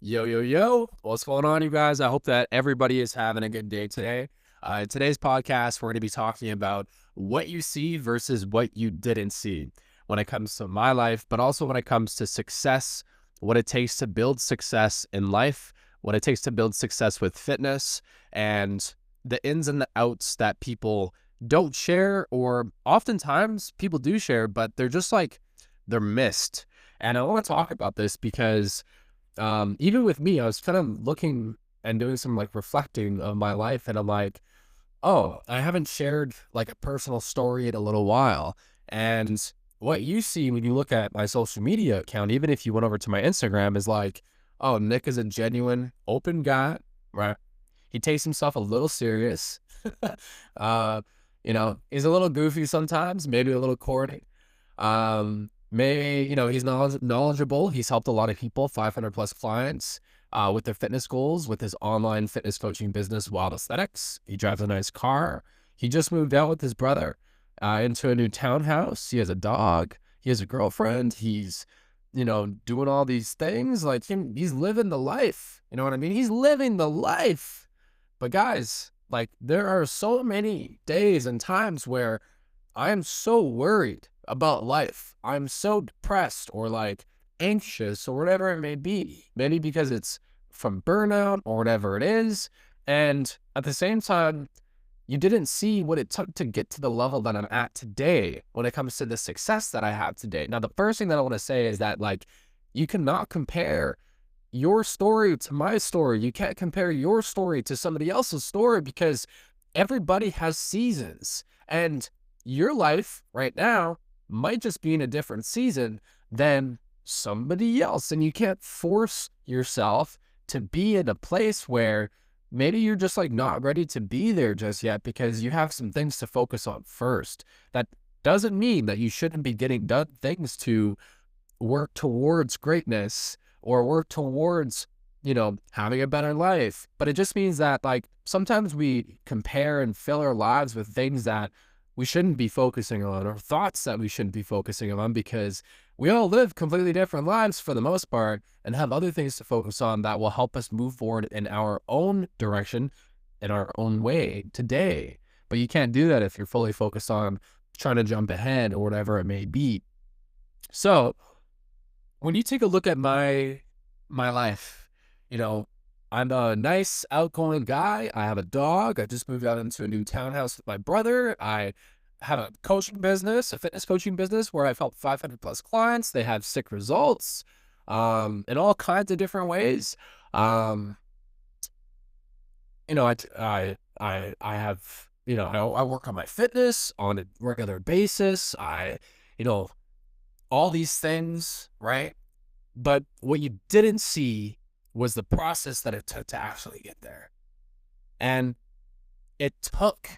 Yo, yo, yo. What's going on, you guys? I hope that everybody is having a good day today. In today's podcast, we're going to be talking about what you see versus what you didn't see when it comes to my life, but also when it comes to success, what it takes to build success in life, what it takes to build success with fitness, and the ins and the outs that people don't share, or oftentimes people do share, but they're just like, they're missed. And I want to talk about this because even with me, I was kind of looking and doing some like reflecting of my life, and I'm like, oh, I haven't shared like a personal story in a little while. And what you see when you look at my social media account, even if you went over to my Instagram, is like, oh, Nick is a genuine, open guy, right? He takes himself a little serious. uh, he's a little goofy sometimes, maybe a little corny. Maybe, he's knowledgeable. He's helped a lot of people, 500 plus clients, with their fitness goals, with his online fitness coaching business, Wild Aesthetics. He drives a nice car. He just moved out with his brother, into a new townhouse. He has a dog. He has a girlfriend. He's, doing all these things like him. He's living the life. You know what I mean? He's living the life. But guys, like there are so many days and times where I am so worried about life. I'm so depressed or like anxious or whatever it may be. Maybe because it's from burnout or whatever it is. And at the same time, you didn't see what it took to get to the level that I'm at today when it comes to the success that I have today. Now, the first thing that I want to say is that like you cannot compare your story to my story. You can't compare your story to somebody else's story because everybody has seasons. And your life right now might just be in a different season than somebody else. And you can't force yourself to be in a place where maybe you're just like not ready to be there just yet because you have some things to focus on first. That doesn't mean that you shouldn't be getting done things to work towards greatness or work towards, having a better life. But it just means that like sometimes we compare and fill our lives with things that we shouldn't be focusing on or thoughts that we shouldn't be focusing on because we all live completely different lives for the most part and have other things to focus on that will help us move forward in our own direction, in our own way today. But you can't do that if you're fully focused on trying to jump ahead or whatever it may be. So when you take a look at my life, I'm a nice outgoing guy. I have a dog. I just moved out into a new townhouse with my brother. I have a coaching business, a fitness coaching business where I've helped 500 plus clients. They have sick results, in all kinds of different ways. Um, I have, I work on my fitness on a regular basis. You know, all these things, right? But what you didn't see was the process that it took to actually get there. And it took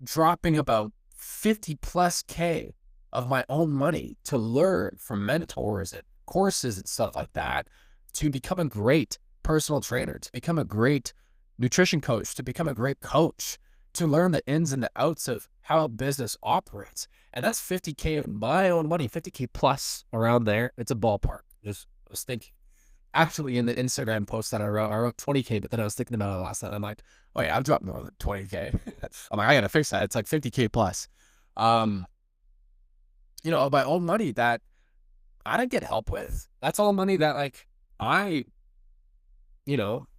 dropping about 50 plus K of my own money to learn from mentors and courses and stuff like that to become a great personal trainer, to become a great nutrition coach, to become a great coach, to learn the ins and the outs of how a business operates. And that's 50K of my own money, 50K plus around there. It's a ballpark. Just I was thinking. Actually, in the Instagram post that I wrote 20K, but then I was thinking about it last night. I'm like, oh yeah, I've dropped more than 20K. I'm like, I gotta fix that. It's like 50K plus. Um, of my own money that I didn't get help with. That's all money that like I,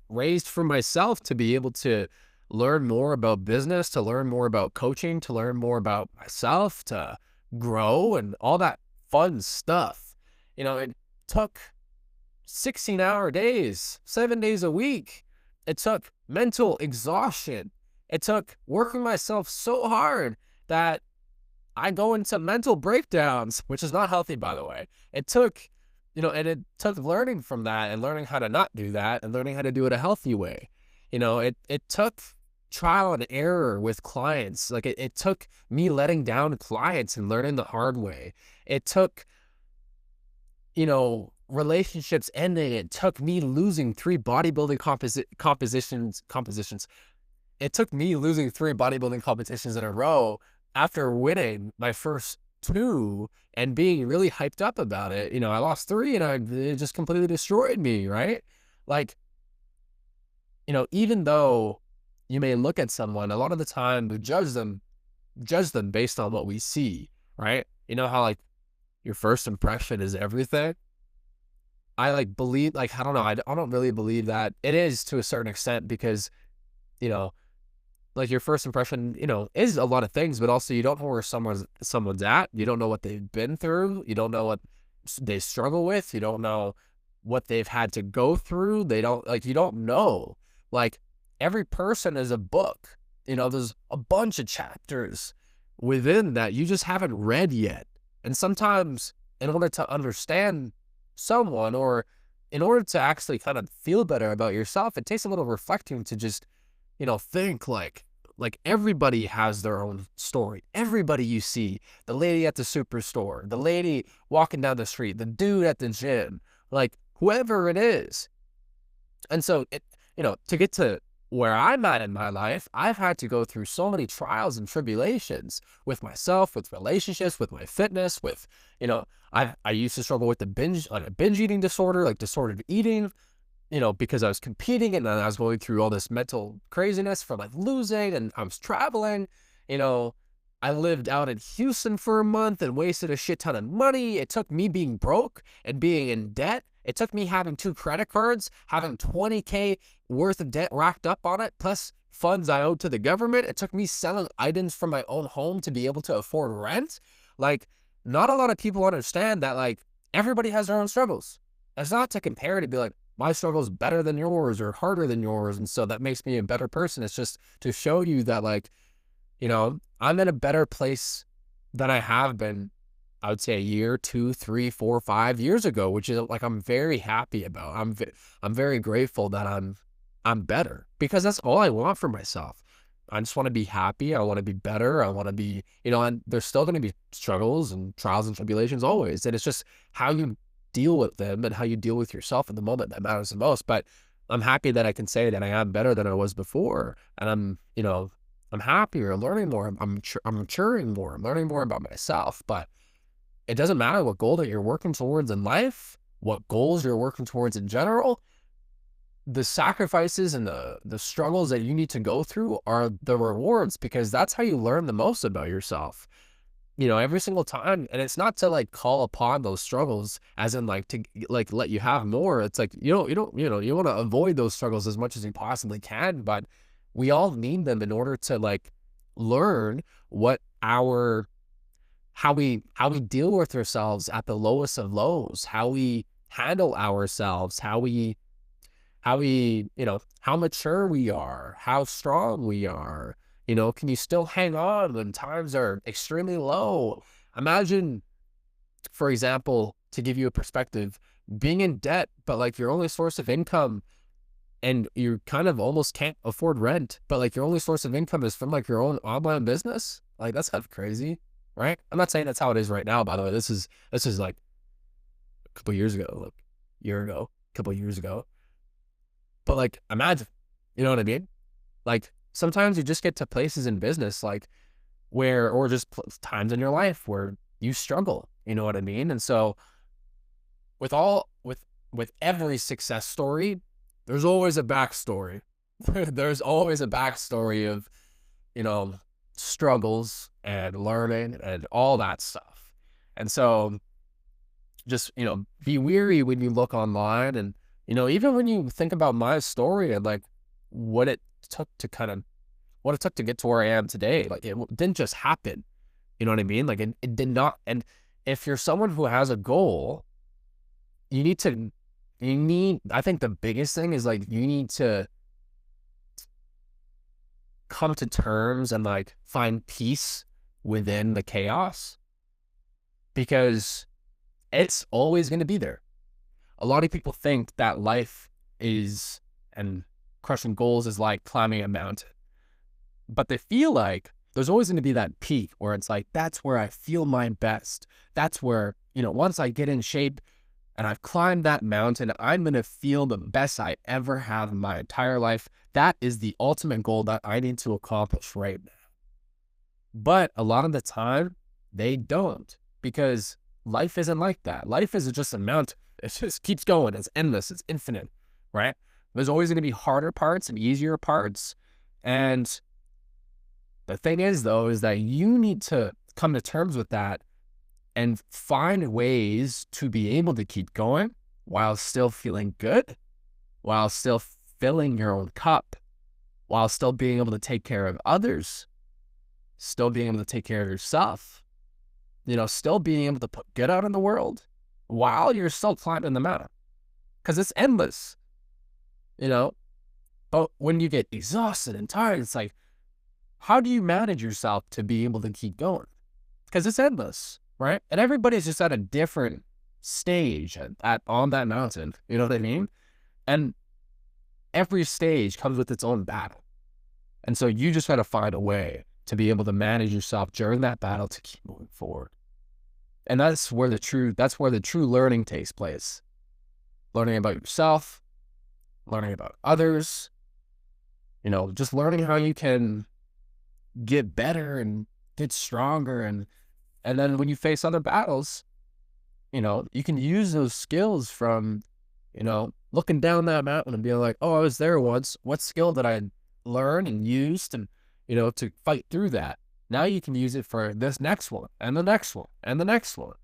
raised for myself to be able to learn more about business, to learn more about coaching, to learn more about myself, to grow and all that fun stuff. It took 16-hour days, 7 days a week. It took mental exhaustion. It took working myself so hard that I go into mental breakdowns, which is not healthy, by the way. It took, and it took learning from that and learning how to not do that and learning how to do it a healthy way. It took trial and error with clients. Like it took me letting down clients and learning the hard way. It took, relationships ending. It took me losing 3 bodybuilding compositions. It took me losing 3 bodybuilding competitions in a row after winning my first 2 and being really hyped up about it. I lost 3 and it just completely destroyed me, right? Like, even though you may look at someone, a lot of the time we judge them based on what we see, right? You know how like your first impression is everything? I like believe, like, I don't know, I don't really believe that. It is to a certain extent because, you know, like your first impression, is a lot of things, but also you don't know where someone's at. You don't know what they've been through. You don't know what they struggle with. You don't know what they've had to go through. You don't know. Like every person is a book. There's a bunch of chapters within that you just haven't read yet. And sometimes in order to understand someone, or in order to actually kind of feel better about yourself, it takes a little reflecting to just think like everybody has their own story. Everybody you see, the lady at the superstore, the lady walking down the street, the dude at the gym, like whoever it is. And so to get to where I'm at in my life, I've had to go through so many trials and tribulations with myself, with relationships, with my fitness, with, I used to struggle with a binge eating disorder, like disordered eating, because I was competing and then I was going through all this mental craziness from like losing, and I was traveling. I lived out in Houston for a month and wasted a shit ton of money. It took me being broke and being in debt. It took me having 2 credit cards, having $20K worth of debt racked up on it, plus funds I owed to the government. It took me selling items from my own home to be able to afford rent. Like, not a lot of people understand that, like, everybody has their own struggles. It's not to compare to be like, my struggle is better than yours or harder than yours, and so that makes me a better person. It's just to show you that, like, I'm in a better place than I have been, I would say, a year, 2, 3, 4, 5 years ago, which is like I'm very happy about. I'm very grateful that I'm better, because that's all I want for myself. I just want to be happy. I want to be better. I want to be, and there's still going to be struggles and trials and tribulations always. And it's just how you deal with them and how you deal with yourself in the moment that matters the most. But I'm happy that I can say that I am better than I was before. And I'm happier, learning more. I'm maturing more. I'm learning more about myself. But it doesn't matter what goal that you're working towards in life, what goals you're working towards in general. The sacrifices and the struggles that you need to go through are the rewards, because that's how you learn the most about yourself. Every single time. And it's not to like call upon those struggles as in like to like let you have more. It's like, you want to avoid those struggles as much as you possibly can, but we all need them in order to like learn how we deal with ourselves at the lowest of lows, how we handle ourselves, how mature we are, how strong we are. Can you still hang on when times are extremely low? Imagine, for example, to give you a perspective, being in debt, but like your only source of income, and you kind of almost can't afford rent, but like your only source of income is from like your own online business. Like, that's kind of crazy, right? I'm not saying that's how it is right now, by the way. This is like a couple years ago, like a year ago, a couple years ago. But like, imagine, you know what I mean? Like, sometimes you just get to places in business, like or just times in your life where you struggle, you know what I mean? And so with every success story, there's always a backstory. There's always a backstory of, struggles and learning and all that stuff. And so just, be weary when you look online, and, even when you think about my story and like what it took to get to where I am today. Like, it didn't just happen. You know what I mean? Like, it did not. And if you're someone who has a goal, I think the biggest thing is like, you need to come to terms and like find peace within the chaos, because it's always going to be there. A lot of people think that life is, and crushing goals is like climbing a mountain, but they feel like there's always going to be that peak where it's like, that's where I feel my best. That's where, once I get in shape and I've climbed that mountain, I'm going to feel the best I ever have in my entire life. That is the ultimate goal that I need to accomplish right now. But a lot of the time, they don't, because life isn't like that. Life isn't just a mountain. It just keeps going. It's endless. It's infinite. right? There's always going to be harder parts and easier parts. And the thing is, though, is that you need to come to terms with that and find ways to be able to keep going while still feeling good, while still filling your own cup, while still being able to take care of others, still being able to take care of yourself, still being able to put good out in the world while you're still climbing the mountain. Because it's endless, you know? But when you get exhausted and tired, it's like, how do you manage yourself to be able to keep going? Because it's endless, right? And everybody's just at a different stage on that mountain. You know what I mean? And every stage comes with its own battle. And so you just got to find a way to be able to manage yourself during that battle to keep moving forward. And that's where the true learning takes place. Learning about yourself, learning about others, just learning how you can get better and get stronger. And then when you face other battles, you can use those skills from, looking down that mountain and being like, oh, I was there once. What skill did I learn and used and, to fight through that? Now you can use it for this next one and the next one and the next one.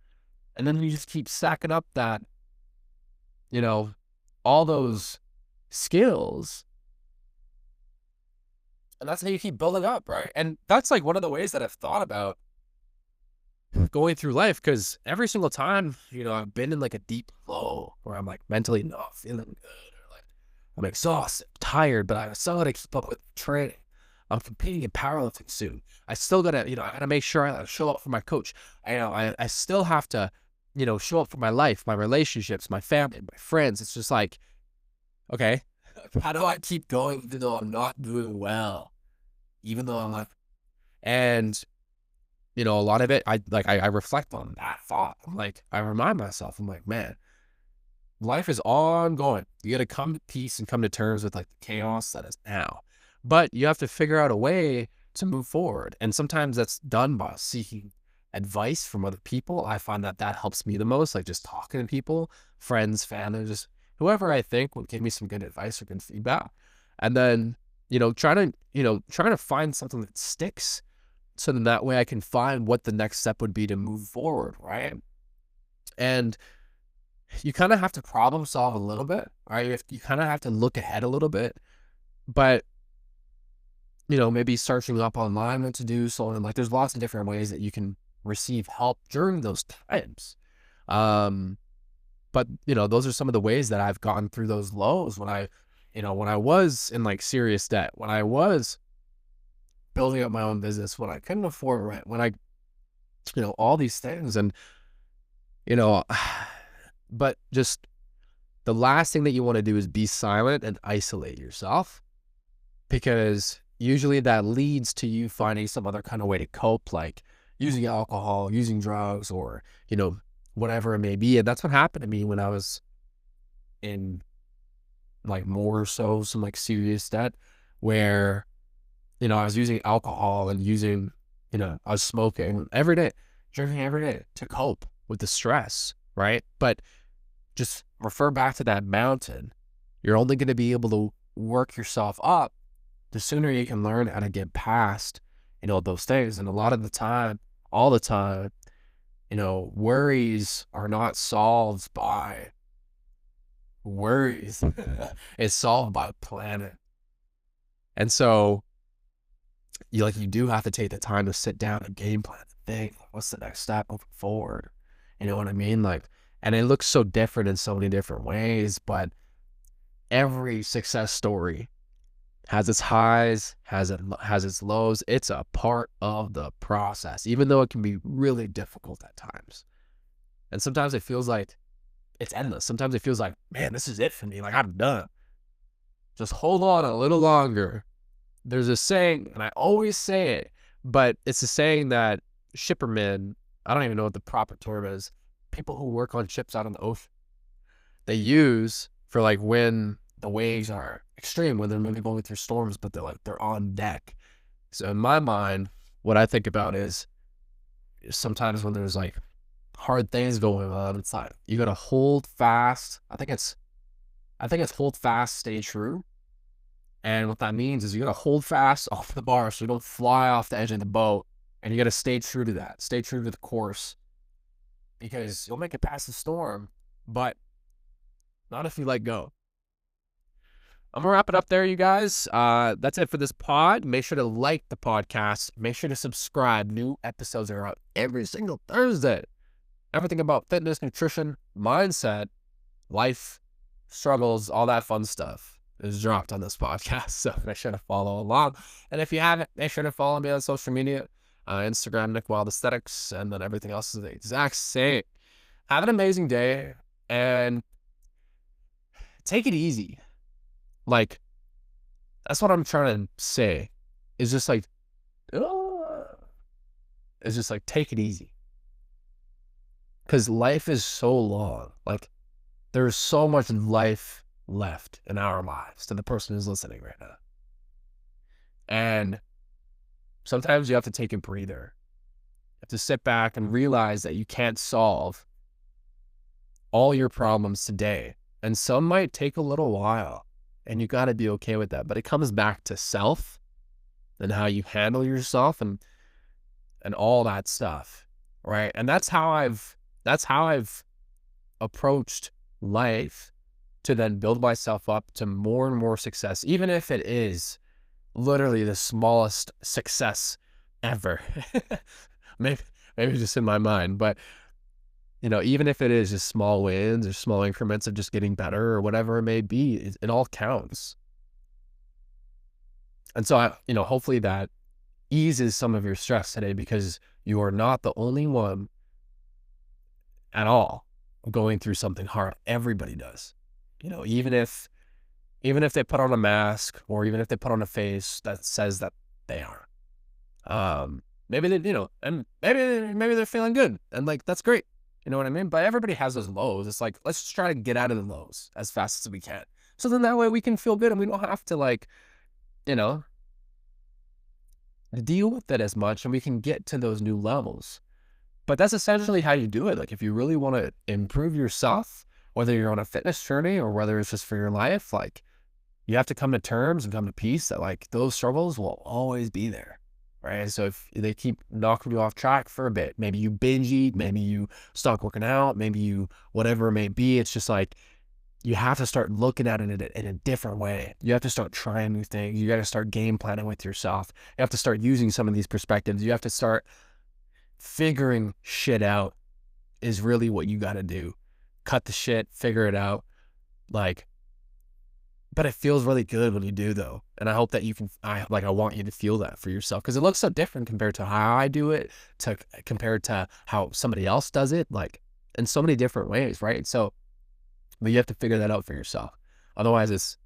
And then you just keep stacking up that, all those skills. And that's how you keep building up, right? And that's like one of the ways that I've thought about going through life, because every single time, I've been in like a deep low where I'm like mentally not feeling good, or like I'm exhausted, tired, but I still gotta keep up with training. I'm competing in powerlifting soon. I still gotta, I gotta make sure I show up for my coach. I still have to, show up for my life, my relationships, my family, my friends. It's just like, okay, how do I keep going even though I'm not doing well? Even though I'm like, and a lot of it, I reflect on that thought. I'm like, I remind myself, I'm like, man, life is ongoing. You got to come to peace and come to terms with like the chaos that is now. But you have to figure out a way to move forward. And sometimes that's done by seeking advice from other people. I find that helps me the most, like just talking to people, friends, family, just whoever I think will give me some good advice or good feedback. And then, trying to find something that sticks, so then that way I can find what the next step would be to move forward, right? And you kind of have to problem solve a little bit, right? You kind of have to look ahead a little bit, but maybe searching up online what to do. So like, there's lots of different ways that you can receive help during those times. But those are some of the ways that I've gotten through those lows when I was in like serious debt, when I was building up my own business, when I couldn't afford rent, when I, all these things. And, but just the last thing that you want to do is be silent and isolate yourself, because usually that leads to you finding some other kind of way to cope, like using alcohol, using drugs, or, whatever it may be. And that's what happened to me when I was in like more so some like serious debt, where, I was using alcohol and using, I was smoking every day, drinking every day to cope with the stress, right? But just refer back to that mountain. You're only going to be able to work yourself up the sooner you can learn how to get past, those things. And a lot of the time, all the time, worries are not solved by worries. It's solved by planning. And so you do have to take the time to sit down and game plan and think, what's the next step moving forward? You know what I mean? Like, and it looks so different in so many different ways, but every success story has its highs, has its lows. It's a part of the process, even though it can be really difficult at times. And sometimes it feels like it's endless. Sometimes it feels like, man, this is it for me. Like, I'm done. Just hold on a little longer. There's a saying, and I always say it, but it's a saying that shippermen, I don't even know what the proper term is, people who work on ships out on the ocean, they use for like when the waves are extreme, when they're maybe going through storms, but they're on deck. So in my mind, what I think about is sometimes when there's like hard things going on, it's like you gotta hold fast. I think it's I think it's hold fast, stay true. And what that means is you got to hold fast off the bar so you don't fly off the edge of the boat. And you got to stay true to that. Stay true to the course, because you'll make it past the storm, but not if you let go. I'm gonna wrap it up there, you guys. That's it for this pod. Make sure to like the podcast. Make sure to subscribe. New episodes are out every single Thursday. Everything about fitness, nutrition, mindset, life, struggles, all that fun stuff is dropped on this podcast. So make sure to follow along. And if you haven't, make sure to follow me on social media. Instagram, Nick Wild Aesthetics, and then everything else is the exact same. Have an amazing day and take it easy. Like, that's what I'm trying to say. It's just like, take it easy. Because life is so long. Like, there's so much life left in our lives to the person who's listening right now. And sometimes you have to take a breather. You have to sit back and realize that you can't solve all your problems today. And some might take a little while. And you got to be okay with that. But it comes back to self and how you handle yourself and all that stuff, right? And that's how I've approached life to then build myself up to more and more success, even if it is literally the smallest success ever. maybe just in my mind, but even if it is just small wins or small increments of just getting better or whatever it may be, it all counts. And so hopefully that eases some of your stress today, because you are not the only one at all going through something hard. Everybody does. Even if they put on a mask, or even if they put on a face that says that they are. Maybe they, and maybe they're feeling good, and like, that's great. You know what I mean? But everybody has those lows. It's like, let's just try to get out of the lows as fast as we can. So then that way we can feel good and we don't have to deal with it as much, and we can get to those new levels. But that's essentially how you do it. Like, if you really want to improve yourself, whether you're on a fitness journey or whether it's just for your life, like, you have to come to terms and come to peace that like those struggles will always be there. Right. So if they keep knocking you off track for a bit, maybe you binge eat, maybe you stop working out, maybe you, whatever it may be, it's just like, you have to start looking at it in a different way. You have to start trying new things. You got to start game planning with yourself. You have to start using some of these perspectives. You have to start figuring shit out is really what you got to do. Cut the shit, figure it out. But it feels really good when you do, though. And I hope that you can, I want you to feel that for yourself, because it looks so different compared to how I do it, compared to how somebody else does it, like in so many different ways, right? So, but you have to figure that out for yourself. Otherwise, it's,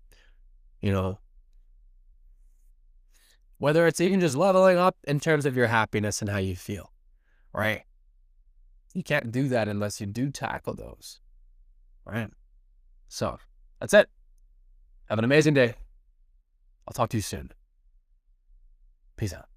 whether it's even just leveling up in terms of your happiness and how you feel, right? You can't do that unless you do tackle those, right? So that's it. Have an amazing day. I'll talk to you soon. Peace out.